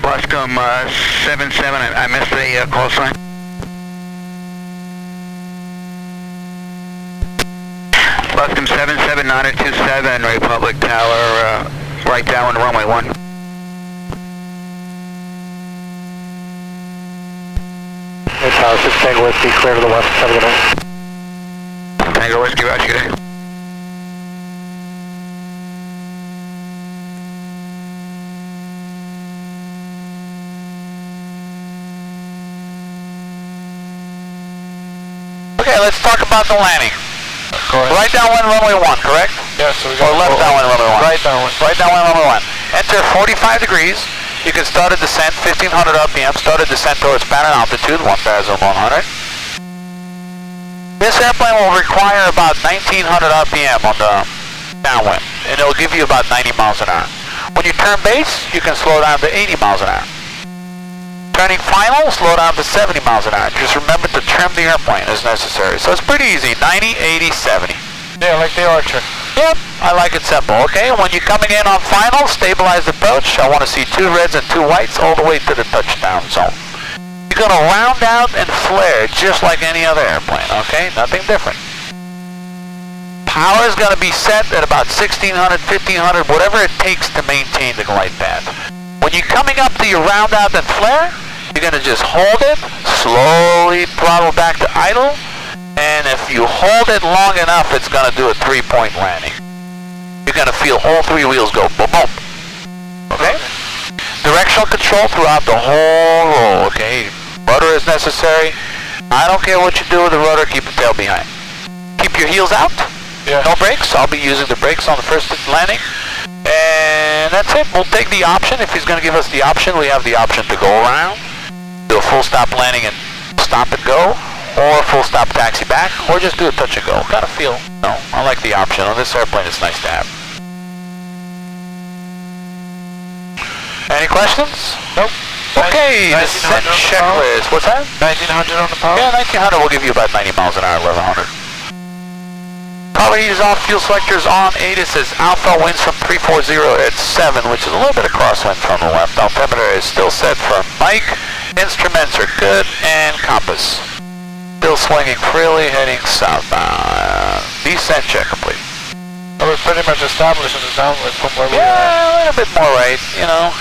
Luscombe 77, I missed the call sign. Luscombe 77, 9027, Republic Tower, right down runway 1. Hey, Tower 6 Tango Whiskey, clear to the west, have a good night. Tango Whiskey, roger, good day. Okay, let's talk about the landing. Correct. Right downwind runway 1, correct? Yeah, so we got... Or left downwind runway 1? Right downwind. Right downwind runway 1. Enter 45 degrees. You can start a descent, 1500 RPM. Start a descent towards Pattern altitude, 1100. This airplane will require about 1900 RPM on the downwind, and it'll give you about 90 miles an hour. When you turn base, you can slow down to 80 miles an hour. Turning final, slow down to 70 miles an hour. Just remember to trim the airplane as necessary. So it's pretty easy, 90, 80, 70. Yeah, like the Archer. Yep, I like it simple, okay? When you're coming in on final, stabilize the approach. I want to see 2 reds and 2 whites all the way to the touchdown zone. You're going to round out and flare just like any other airplane, okay? Nothing different. Power is going to be set at about 1600, 1500, whatever it takes to maintain the glide path. When you're coming up to your round out and flare, you're going to just hold it, slowly throttle back to idle, and if you hold it long enough, it's going to do a 3-point landing. You're going to feel all 3 wheels go boom, boom. Okay? Directional control throughout the whole roll, okay? Rudder is necessary. I don't care what you do with the rudder, keep the tail behind. Keep your heels out. Yeah. No brakes. I'll be using the brakes on the first landing. And that's it. We'll take the option. If he's going to give us the option, we have the option to go around, do a full stop landing and stop and go, or full stop taxi back, or just do a touch and go. Kind of feel, no, I like the option. On this airplane, it's nice to have. Any questions? Nope. Okay, descent checklist. What's that? 1900 on the power? Yeah, 1900 will give you about 90 miles an hour, 1100. Power heat is off, fuel selector is on. ATIS says Alpha winds from 340 at 7, which is a little bit of crosswind from the left. Altimeter is still set for Mike. Instruments are good, and compass. Still swinging freely, heading southbound. Descent check complete. I was pretty much established in the downwind from where we were. Yeah, a little bit more right, you know.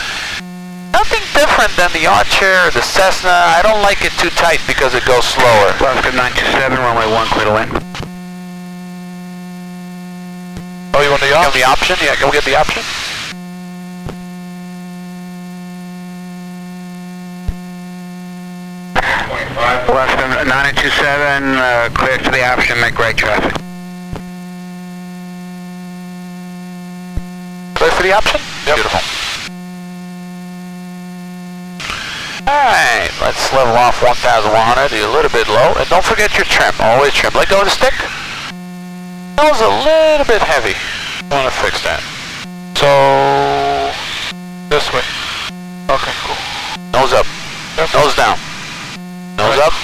Nothing different than the Archer or the Cessna. I don't like it too tight because it goes slower. Luscombe 927, runway 1, clear to land. Oh, you want the option? Give the option? Yeah, can we get the option? Luscombe 927, clear to the option, make right traffic. Clear for the option? Yep. Beautiful. Alright, let's level off 1,100, a little bit low, and don't forget your trim, always trim. Let go of the stick. That was a little bit heavy. I want to fix that. So, this way. Okay, cool. Nose up, Yep. nose down. Nose Right. up,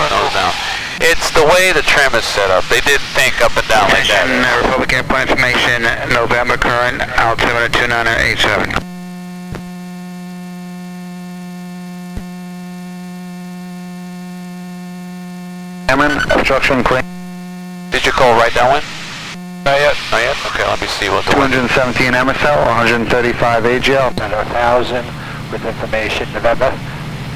nose down. It's the way the trim is set up. They didn't think up and down like that. Attention, Republic Airplane Information, November current, altimeter 2987. Obstruction clear. Did you call right downwind? Not yet. Not yet? Okay, let me see what the 217 MSL, 135 AGL. 1,000 with information, November.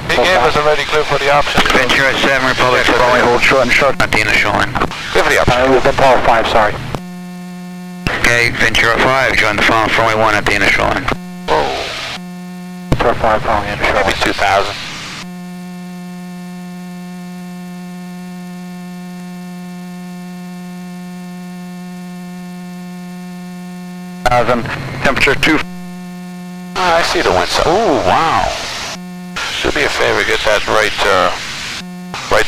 He gave us already clear for the option. Ventura 7, Republic, runway hold short and short at the initial line. Clear for the option. We've been Paul 5, sorry. Okay, Ventura 5, join the phone for runway 1 at the initial line. Whoa. For 5 following initial. Maybe 2,000. Temperature 2. I see the wind. Ooh, wow. Do me a favor, get that right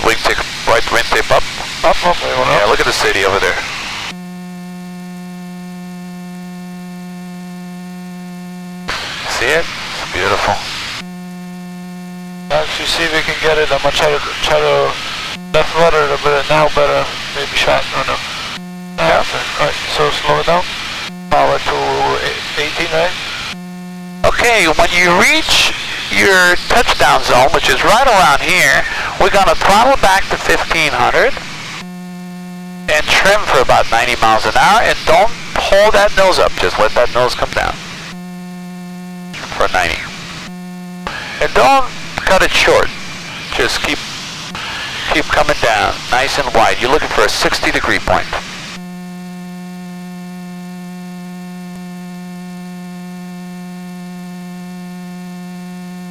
wind tip up. Up, we went Yeah, up. look at the city over there. See it? It's beautiful. Let's see if we can get it. I'm gonna try to left rudder a bit now, better maybe shot. No. Yeah. Alright, so slow it down. Power to 18, right? Okay, when you reach your touchdown zone, which is right around here, we're going to throttle back to 1500 and trim for about 90 miles an hour, and don't hold that nose up, just let that nose come down for 90. And don't cut it short, just keep coming down nice and wide. You're looking for a 60-degree point.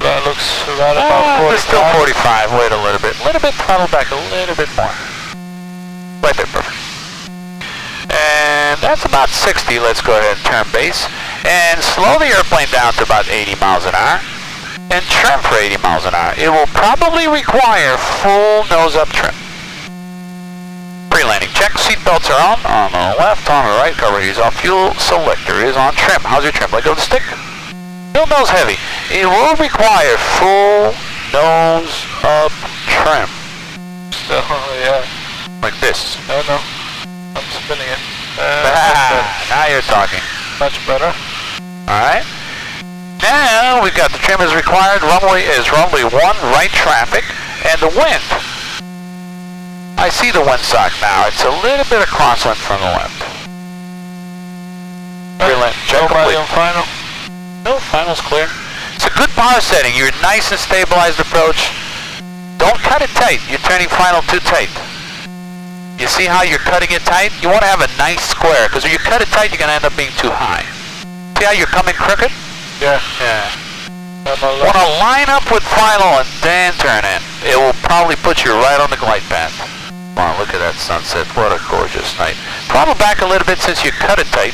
That looks right about 45. It's still 45, wait a little bit, throttle back a little bit more. Right there, perfect. And that's about 60. Let's go ahead and turn base and slow the airplane down to about 80 miles an hour and trim for 80 miles an hour. It will probably require full nose-up trim. Pre-landing check. Seatbelts are on the left, on the right. Cover is off. Fuel selector is on trim. How's your trim? Let go of the stick. Still nose heavy. It will require full nose-up trim. So, yeah. Like this. No, I'm spinning it. Now you're talking. Much better. Alright. Now we've got the trim as required. Runway is runway 1, right traffic, and the wind. I see the windsock now. It's a little bit of crosswind from the left. Check Nobody complete. on final? No, final's clear. It's a good power setting. You're nice and stabilized approach. Don't cut it tight. You're turning final too tight. You see how you're cutting it tight? You want to have a nice square, because if you cut it tight, you're going to end up being too high. See how you're coming crooked? Yeah. Want to line up with final and then turn in. It will probably put you right on the glide path. Wow, look at that sunset. What a gorgeous night. Throttle back a little bit since you cut it tight.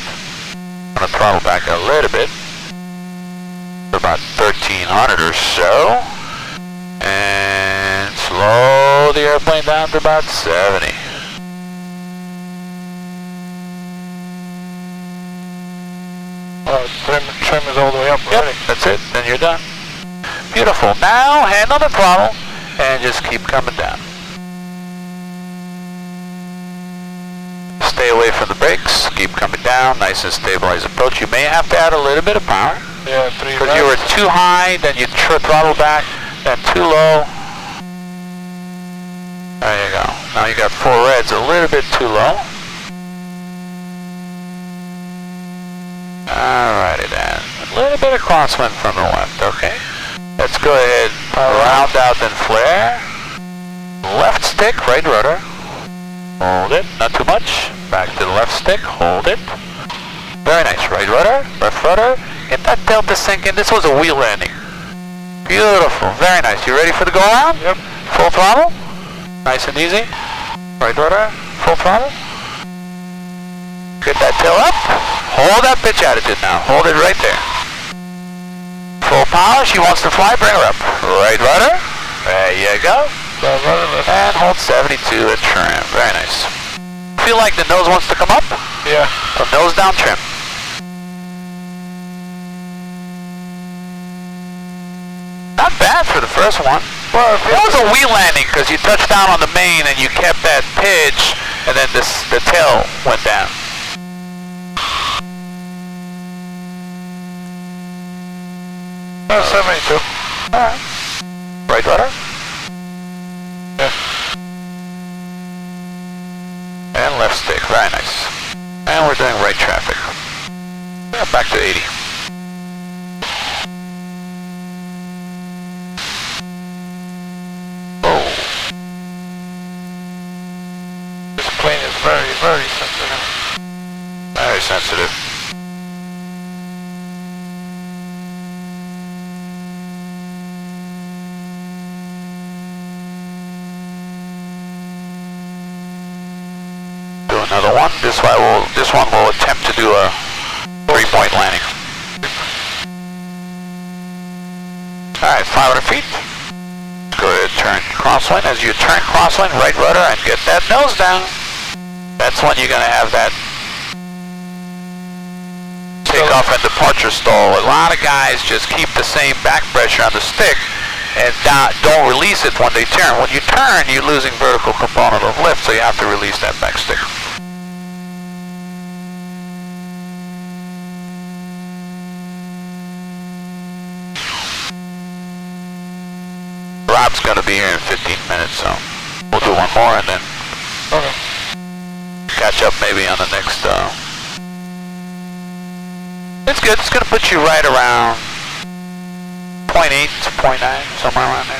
I'm going to throttle back a little bit. For about 1300 or so. And slow the airplane down to about 70. Trim is all the way up already. Yep, that's it. Then you're done. Beautiful. Now, hand on the throttle and just keep coming down. Stay away from the brakes. Keep coming down. Nice and stabilized approach. You may have to add a little bit of power. Yeah, 3 Because you were too high, then you throttle back, then too low. There you go. Now you got 4 reds, a little bit too low. Alrighty then. A little bit of crosswind from the left, okay? Let's go ahead, round out then flare. Left stick, right rudder. Hold it, not too much. Back to the left stick, hold it. Very nice, right rudder, left rudder. Get that tail to sink in. This was a wheel landing. Beautiful, very nice. You ready for the go around? Yep. Full throttle. Nice and easy. Right rudder, full throttle. Get that tail up. Hold that pitch attitude now. Hold it right there. Full power. She wants to fly. Bring her up. Right rudder. There you go. And hold 72 at trim. Very nice. Feel like the nose wants to come up? Yeah. So nose down trim. Not bad for the first one. Well, It was a wheel landing because you touched down on the main and you kept that pitch, and then the tail went down. 72. Alright. Right rudder. Yeah. And left stick. Very nice. And we're doing right traffic. Yeah, back to 80. Oh. This plane is very, very sensitive. Very sensitive. Do another one. This one will attempt to do a 3-point landing. Alright, 500 feet. Go ahead, turn crosswind. As you turn crosswind, right rudder, and get that nose down. That's when you're going to have that takeoff and departure stall. A lot of guys just keep the same back pressure on the stick and don't release it when they turn. When you turn, you're losing vertical component of lift, so you have to release that back stick. going to be here in 15 minutes, so we'll do one more and then Okay. catch up maybe on the next. It's good. It's going to put you right around 0.8 to 0.9, somewhere around there.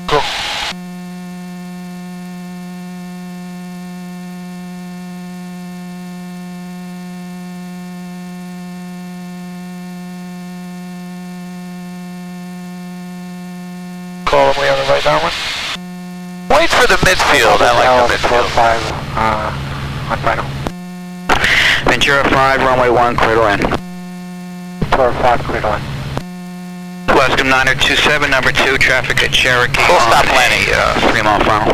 Cool. Call him, we have the right downwind. Wait for the midfield. I like the midfield. 5, on final. Ventura 5, runway 1, clear to land. Tower 5, clear to land. Luscombe 9027, number 2, traffic at Cherokee. Full stop on landing. a 3-mile final.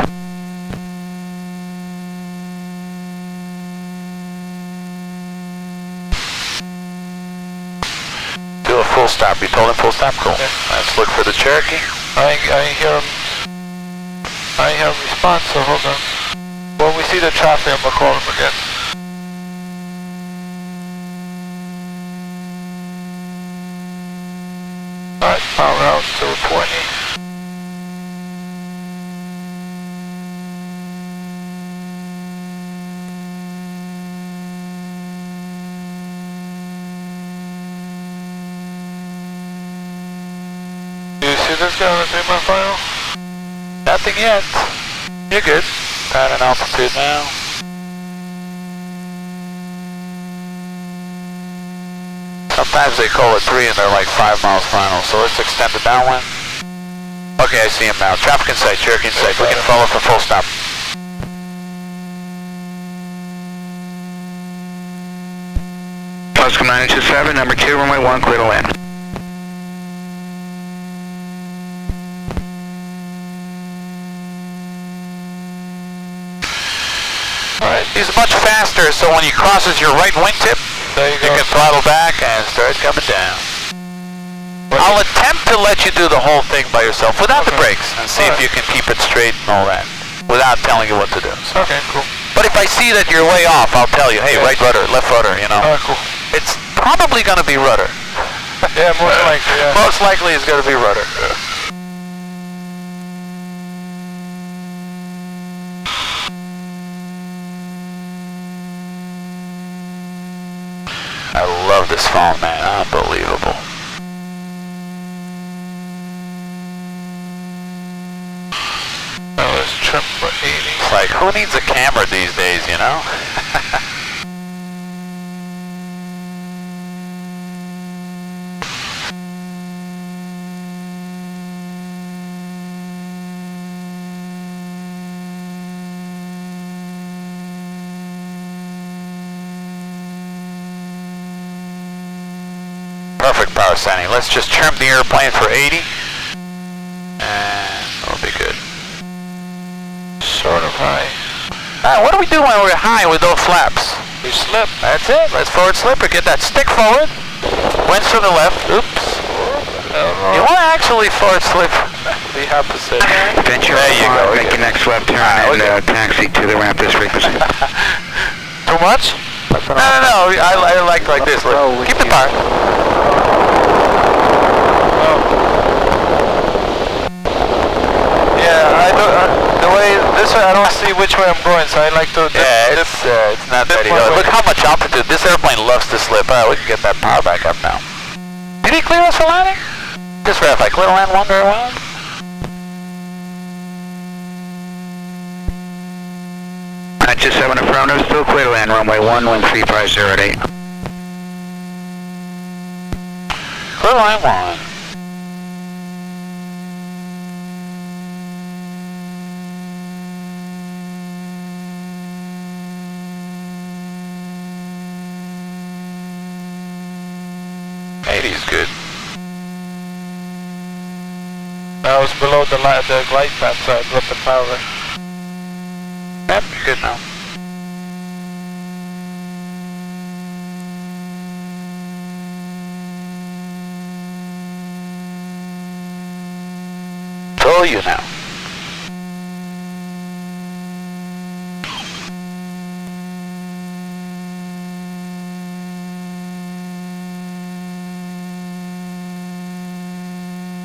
Do a full stop. You told him full stop? Cool. Yeah. Let's look for the Cherokee. I hear him. I hear him respond, so hold on. When we see the traffic, I'm gonna call him again. Alright, power out to 20. Do you see this guy on the 3-mile final? Nothing yet. You're good. At an altitude now. Sometimes they call it 3 and they're like 5 miles final, so let's extend it downwind. Okay, I see him now. Traffic in sight, Cherokee in sight. We can follow for full stop. Luscombe 9027, number 2, runway 1, clear to land. Alright, He's much faster, so when he crosses your right wingtip, there you you go. can throttle back and start coming down. I'll attempt to let you do the whole thing by yourself without the brakes and see if you can keep it straight and all that without telling you what to do. So. Okay, cool. But if I see that you're way off, I'll tell you, hey, right rudder, left rudder, you know. Alright, cool. It's probably going to be rudder. Yeah, most likely, yeah. Most likely it's going to be rudder. I love this phone, man. Unbelievable. That was trim for 80. It's like, who needs a camera these days, you know? Perfect power setting. Let's just trim the airplane for 80. And we'll be good. Sort of high. What do we do when we're high with those flaps? We slip. That's it. Let's forward slipper. Get that stick forward. Winds to the left. Oops. You want to actually forward slip the opposite. Ventura There you 5, go. make your next left turn and taxi to the ramp this frequency. Too much? No. I like this. Look. Keep the power. Yeah, I don't. The way this way, I don't see which way I'm going, so I like to. Yeah, it's not that easy. Look how much altitude. This airplane loves to slip. We can get that power back up now. Did he clear us for landing? Just verify. Clear to land 1 very well. 927 affirmative, still clear to land, runway 1, wind 350 at 8. Clear to land 1. Is good. I was below the glide path, so I dropped the power. Yep, you're good now. Control you now.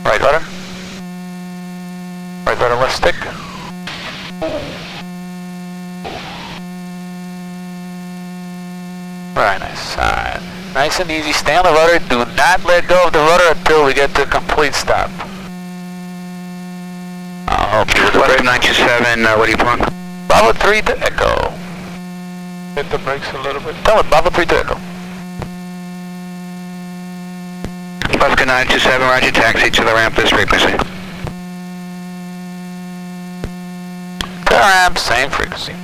Right rudder? Right rudder, left stick. Very nice. Alright. Nice and easy. Stay on the rudder. Do not let go of the rudder until we get to a complete stop. I'll help you with the Western brake. 927, what do you plunk? Bravo 3 to Echo. Hit the brakes a little bit. Tell it, Bravo 3 to Echo. Western 927, roger, taxi to the ramp, this frequency. To the ramp, same frequency.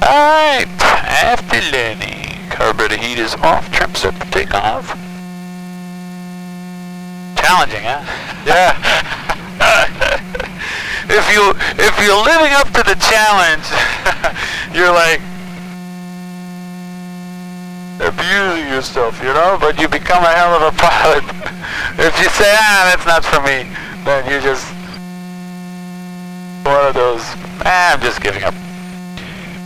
Alright, after landing, carburetor heat is off, trim set for takeoff. Challenging, huh? Yeah. If you're living up to the challenge, you're like abusing yourself, you know? But you become a hell of a pilot. If you say, that's not for me, then you're just one of those, I'm just giving up.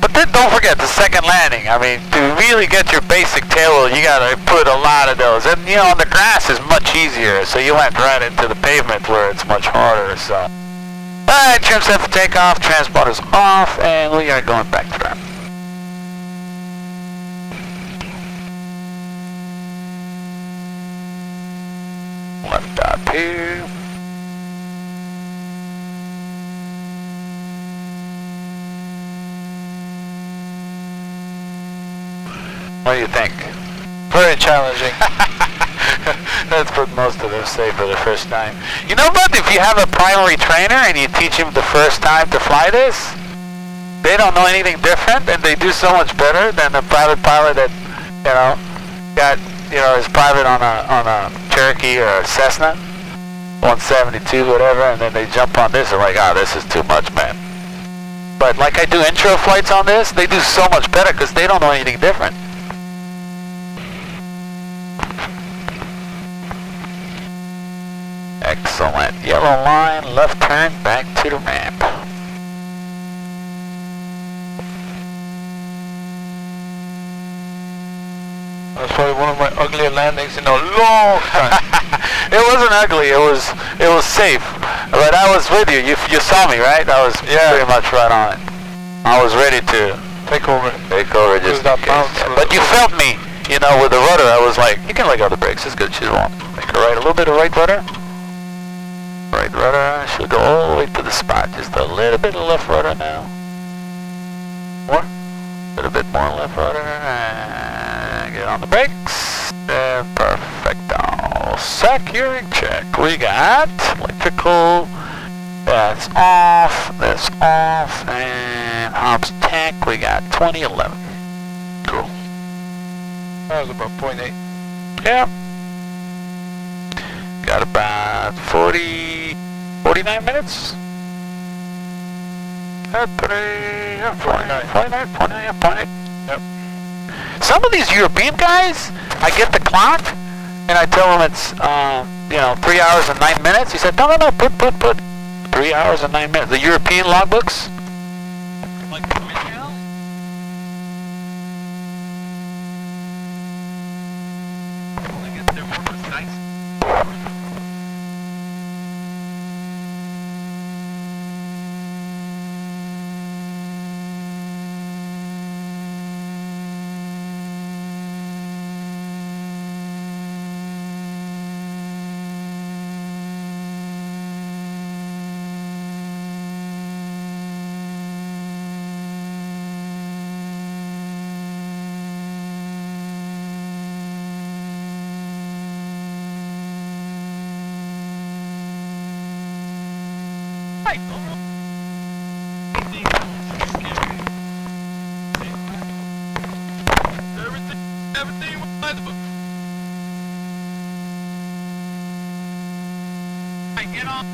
But then don't forget the second landing. I mean, to really get your basic tail wheel, you gotta put a lot of those. And you know, on the grass is much easier, so you went right into the pavement where it's much harder, so. Alright, trim set for takeoff, transponder's off, and we are going back to ramp. Left up here. What do you think? Very challenging. Let's put most of them safe for the first time. You know what? If you have a primary trainer and you teach him the first time to fly this, they don't know anything different and they do so much better than a private pilot that, got, is private on a Cherokee or a Cessna 172, whatever, and then they jump on this and like, this is too much, man. But like I do intro flights on this, they do so much better because they don't know anything different. Excellent. Yellow line, left turn, back to the ramp. That's probably one of my uglier landings in a long time. It wasn't ugly. It was safe. But I was with you. You saw me, right? I was pretty much right on it. I was ready to Take over. just that in case. bounce. But you felt me, with the rudder. I was like, you can let go of the brakes. It's good. She won't make her right. A little bit of right rudder. Right rudder should go all the way to the spot. Just a little bit of left rudder now. More. A little bit more left rudder. And get on the brakes. And perfecto. Securing check. We got electrical. That's off. That's off. And Hobbs tank. We got 2011. Cool. That was about 0.8. Yeah. Got about 49 minutes. 49. Yep. Some of these European guys, I get the clock, and I tell them it's, 3 hours and 9 minutes. He said, no, put 3 hours and 9 minutes. The European logbooks. Get on.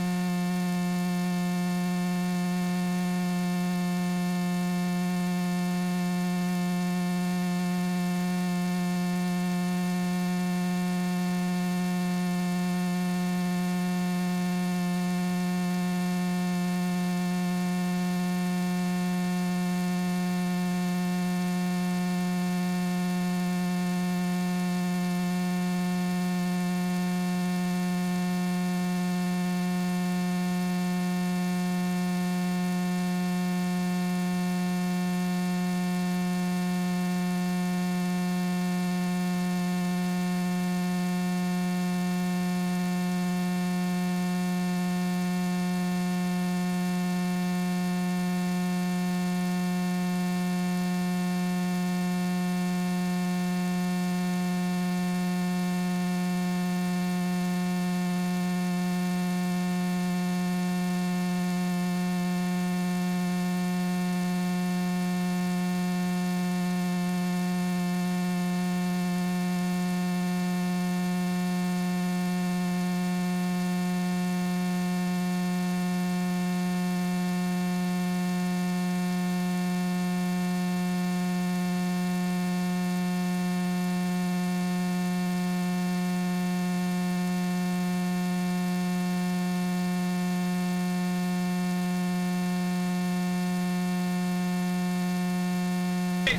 Hey,